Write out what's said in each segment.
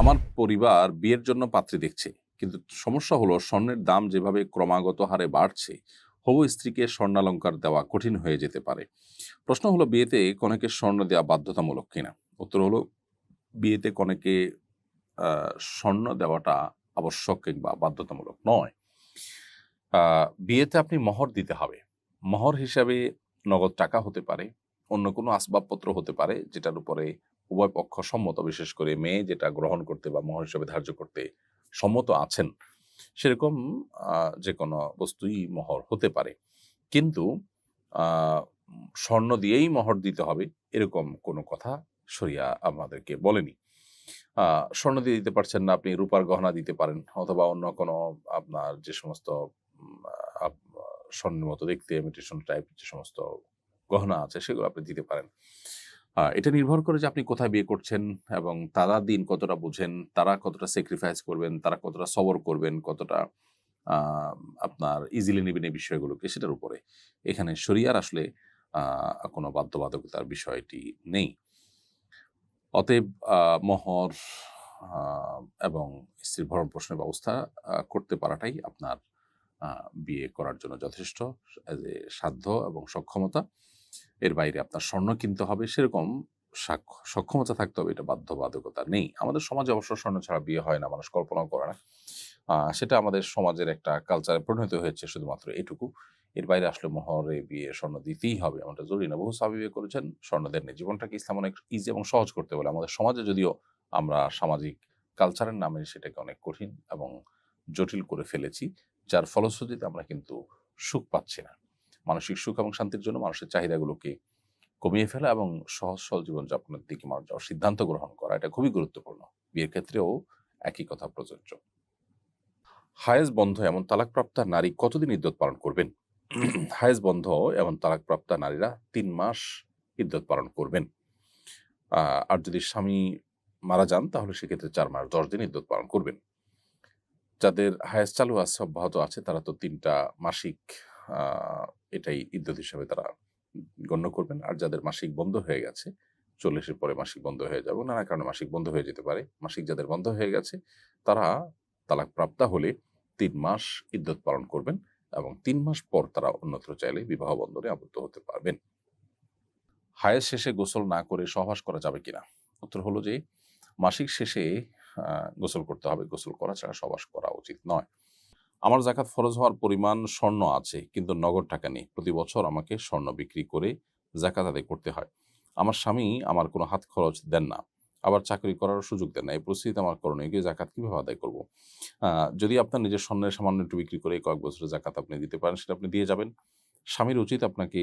আমার পরিবার বিয়ের জন্য পাত্রী দেখছে, কিন্তু সমস্যা হলো স্বর্ণের দাম যেভাবে ক্রমাগত হারে বাড়ছে, হবু স্ত্রীকে স্বর্ণালংকার দেওয়া কঠিন হয়ে যেতে পারে। প্রশ্ন হলো, বিয়েতে কনেকে স্বর্ণ দেওয়া বাধ্যতামূলক কিনা? উত্তর হলো, বিয়েতে কনেকে স্বর্ণ দেওয়াটা আবশ্যক কিংবা বাধ্যতামূলক নয়। বিয়েতে আপনি মহর দিতে হবে। মহর হিসাবে নগদ টাকা হতে পারে, অন্য কোনো আসবাবপত্র হতে পারে, যেটার উপরে উভয় পক্ষ সম্মত, বিশেষ করে মেয়ে যেটা গ্রহণ করতে বা মহর হিসাবে ধার্য করতে সম্মত আছেন, সেরকম যে কোনো বস্তুই মহর হতে পারে। কিন্তু স্বর্ণ দিয়েই মহর দিতে হবে এরকম কোনো কথা শরিয়া আমাদেরকে বলেনি। স্বর্ণ দিয়ে দিতে পারছেন না, আপনি রূপার গহনা দিতে পারেন, অথবা অন্য কোনো আপনার যে সমস্ত স্বর্ণের মতো দেখতে ইমিটেশন টাইপ যে সমস্ত গহনা আছে সেগুলো আপনি দিতে পারেন। এটা নির্ভর করে যে আপনি কোথায় বিয়ে করছেন এবং তারা দিন কতটা বুঝেন, তারা কতটা স্যাক্রিফাইস করবেন, তারা কতটা সবর করবেন, কতটা আপনার ইজিলি নেবেন এই বিষয়গুলোকে, সেটার উপরে। এখানে শরিয়ার আসলে কোনো বাধ্যবাধকতার বিষয়টি নেই। অতএব মোহর এবং স্ত্রীর ভরণ-পোষণের ব্যবস্থা করতে পারাটাই আপনার বিয়ে করার জন্য যথেষ্ট এজ এ সাধ্য এবং সক্ষমতা। এর বাইরে আপনার স্বর্ণ কিনতে হবে সেরকম সক্ষমতা থাকতে হবে, এটা বাধ্যবাধকতা নেই। আমাদের সমাজে অবশ্য স্বর্ণ ছাড়া বিয়ে হয় না, মানুষ কল্পনাও করে না। সেটা আমাদের সমাজের একটা কালচারে পরিণত হয়েছে শুধুমাত্র এটুকু। এর বাইরে আসলে মোহরে বিয়ে স্বর্ণ দিতেই হবে এমনটা জরুরি না। বহু সাহাবী বিয়ে করেছেন, স্বর্ণ দেননি। জীবনটাকে ইসলাম অনেক ইজি এবং সহজ করতে বলে। আমাদের সমাজে যদিও আমরা সামাজিক কালচারের নামে সেটাকে অনেক কঠিন এবং জটিল করে ফেলেছি, যার ফলশ্রুতিতে আমরা কিন্তু সুখ পাচ্ছি না। মানসিক সুখ এবং শান্তির জন্য মানুষের চাহিদাগুলোকে কমিয়ে ফেলা এবং সহজ সরল জীবনযাপনের দিকে মানুষ যাওয়ার সিদ্ধান্ত গ্রহণ করা, এটা খুবই গুরুত্বপূর্ণ। বিয়ের ক্ষেত্রেও একই কথা প্রযোজ্য। হায়েজ বন্ধ এমন তালাকপ্রাপ্তা নারী কতদিন ইদ্যত পালন করবেন? হায়েজ বন্ধ এমন তালাকপ্রাপ্তা নারীরা ৩ মাস ইদ্যত পালন করবেন। আর যদি স্বামী মারা যান তাহলে সেক্ষেত্রে ৪ মাস ১০ দিন ইদ্যত পালন করবেন। যাদের হায়েজ চালু আছে, অব্যাহত আছে, তারা তো ৩টা মাসিক এটাই ইদ্যত হিসাবে তারা গণ্য করবেন। আর যাদের মাসিক বন্ধ হয়ে গেছে, ৪০-এর পরে মাসিক বন্ধ হয়ে যাবে, নানা কারণে মাসিক বন্ধ হয়ে যেতে পারে, মাসিক যাদের বন্ধ হয়ে গেছে তারা তালাকপ্রাপ্তা হলে ৩ মাস ইদ্যত পালন করবেন এবং ৩ মাস পর তারা অন্যত্র চাইলে বিবাহ বন্ধনে আবদ্ধ হতে পারবেন। হায়েজ শেষে গোসল না করে সহবাস করা যাবে কিনা? উত্তর হলো যে মাসিক শেষে গোসল করতে হবে। গোসল করা ছাড়া সহবাস করা উচিত নয়। আমার যাকাত ফরজ হওয়ার পরিমাণ স্বর্ণ আছে, কিন্তু নগদ টাকা নেই। প্রতি বছর আমাকে স্বর্ণ বিক্রি করে যাকাত আদায় করতে হয়। আমার স্বামী আমার কোনো হাত খরচ দেন না, আবার চাকরি করারও সুযোগ দেন না। এই পরিস্থিতিতে আমার করণীয় কি? যাকাত কিভাবে আদায় করব? যদি আপনার নিজের স্বর্ণের সামান্য একটু বিক্রি করে কয়েক বছরের যাকাত আপনি দিতে পারেন, সেটা আপনি দিয়ে যাবেন। স্বামীর উচিত আপনাকে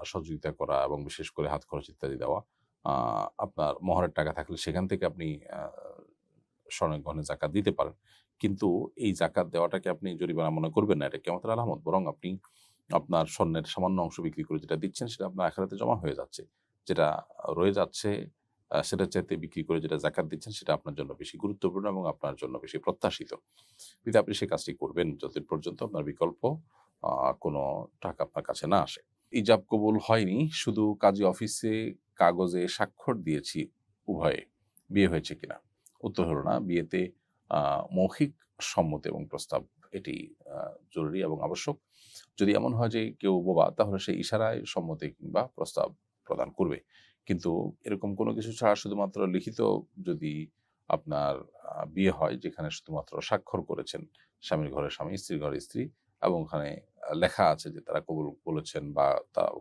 সহযোগিতা করা এবং বিশেষ করে হাত খরচ ইত্যাদি দেওয়া। আপনার মহরের টাকা থাকলে সেখান থেকে আপনি স্বর্ণের গহনে যাকাত দিতে পারেন। কিন্তু এই যাকাত দেওয়াটাকে আপনি জরিমানা মনে করবেন না, এটা কিয়ামতের আলামত। বরং আপনি আপনার স্বর্ণের সামান্য অংশ বিক্রি করে যেটা দিচ্ছেন সেটা আপনার আখিরাতে জমা হয়ে যাচ্ছে। যেটা রয়ে যাচ্ছে সেটার চাইতে বিক্রি করে যেটা যাকাত দিচ্ছেন সেটা আপনার জন্য বেশি গুরুত্বপূর্ণ এবং আপনার জন্য বেশি প্রত্যাশিত। কিন্তু আপনি সেই কাজটি করবেন যতদিন পর্যন্ত আপনার বিকল্প কোনো টাকা আপনার কাছে না আসে। ইজাব কবুল হয়নি, শুধু কাজী অফিসে কাগজে স্বাক্ষর দিয়েছি, উভয়ে বিয়ে হয়েছে কিনা? উত্তর হলো না। বিয়েতে মৌখিক সম্মতি এবং প্রস্তাব এটি জরুরি এবং আবশ্যক। যদি এমন হয় যে কেউ বোবা, তাহলে সে ইশারায় সম্মতি কিংবা প্রস্তাব প্রদান করবে। কিন্তু এরকম কোনো কিছু ছাড়া শুধুমাত্র লিখিত যদি আপনার বিয়ে হয়, যেখানে শুধুমাত্র স্বাক্ষর করেছেন স্বামীর ঘরে স্বামী, স্ত্রীর ঘরে স্ত্রী, এবং ওখানে লেখা আছে যে তারা কবুল বলেছেন বা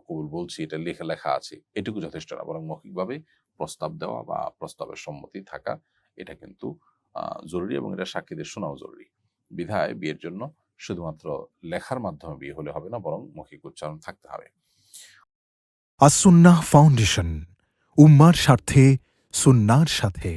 কবুল বলছি, এটা লেখা আছে, এটুকু যথেষ্ট না। বরং মৌখিকভাবে প্রস্তাব দেওয়া বা প্রস্তাবের সম্মতি থাকা, এটা কিন্তু জরুরি এবং এটা সাক্ষীদের শোনাও জরুরি। বিধায় বিয়ের জন্য শুধুমাত্র লেখার মাধ্যমে বিয়ে হলে হবে না, বরং মৌখিক উচ্চারণ থাকতে হবে। আস-সুন্নাহ ফাউন্ডেশন, উম্মার স্বার্থে সুন্নাহর সাথে।